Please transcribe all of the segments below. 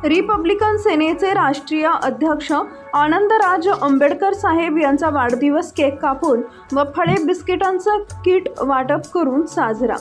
Republican सेनेचे राष्ट्रीय अध्यक्ष आनंदराज आंबेडकर साहेब यांचा वाढदिवस केक कापून व फळे बिस्किटांचं किट वाटप करून साजरा।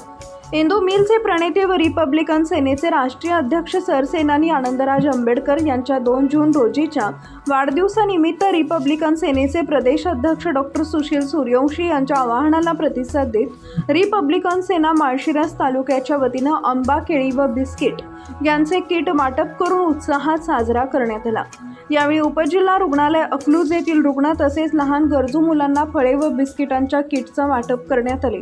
इंदू मिलचे प्रणेते व रिपब्लिकन सेनेचे राष्ट्रीय अध्यक्ष सरसेनानी आनंदराज आंबेडकर यांच्या 2 जून रोजीच्या वाढदिवसानिमित्त रिपब्लिकन सेनेचे प्रदेश अध्यक्ष डॉक्टर सुशील सूर्यवंशी यांच्या आवाहनाला प्रतिसाद देत रिपब्लिकन सेना माळशिरस तालुक्याच्या वतीनं आंबा, केळी व बिस्किट यांचे किट वाटप करून उत्साहात साजरा करण्यात आला। यावेळी उपजिल्हा रुग्णालय अकलूज येथील रुग्ण तसेच लहान गरजू मुलांना फळे व बिस्किटांच्या किटचं वाटप करण्यात आले।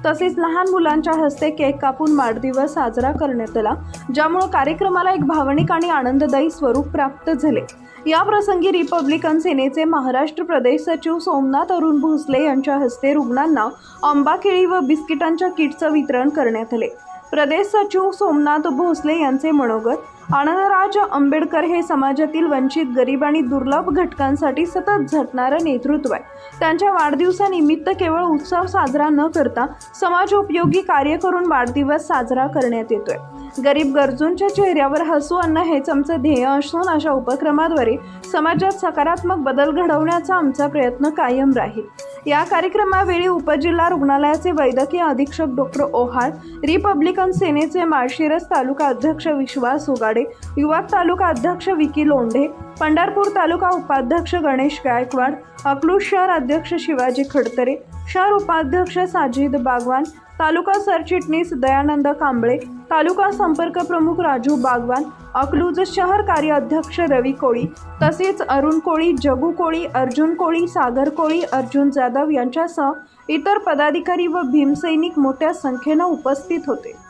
तसेच लहान मुलांच्या हस्ते केक कापून वाढदिवस साजरा करण्यात आला, ज्यामुळे कार्यक्रमाला एक भावनिक आणि आनंददायी स्वरूप प्राप्त झाले। या प्रसंगी रिपब्लिकन सेनेचे महाराष्ट्र प्रदेश सचिव सोमनाथ अरुण भोसले यांच्या हस्ते रुग्णांना आंबा, केळी व बिस्किटांच्या किटचं वितरण करण्यात आले। प्रदेश सचिव सोमनाथ भोसले यांचे मनोगत, आनंदराज आंबेडकर हे समाजातील वंचित, गरीब आणि दुर्लभ घटकांसाठी सतत झटणारं नेतृत्व आहे। त्यांच्या वाढदिवसानिमित्त केवळ उत्सव साजरा न करता समाजोपयोगी कार्य करून वाढदिवस साजरा करण्यात येतोय। गरीब गरजूंच्या चेहऱ्यावर हसू आणणं हेच आमचं ध्येय असून अशा उपक्रमाद्वारे समाजात सकारात्मक बदल घडवण्याचा आमचा प्रयत्न कायम राहील। या कार्यक्रमावेळी उपजिल्हा रुग्णालयाचे वैद्यकीय अधीक्षक डॉक्टर ओहाळ, रिपब्लिकन सेनेचे माळशिरस तालुका अध्यक्ष विश्वास उगाडे, युवक तालुका अध्यक्ष विकी लोंढे, पंढरपूर तालुका उपाध्यक्ष गणेश गायकवाड, अकलूज शहर अध्यक्ष शिवाजी खडतरे, शहर उपाध्यक्ष साजिद बागवान, तालुका सरचिटणीस दयानंद कांबळे, तालुका संपर्क प्रमुख राजू बागवान, अकलूज शहर कार्य अध्यक्ष रवी कोळी, तसेच अरुण कोळी, जगू कोळी, अर्जुन कोळी, सागर कोळी, अर्जुन जाधव यांच्यासह इतर पदाधिकारी व भीमसैनिक मोठ्या संख्येने उपस्थित होते।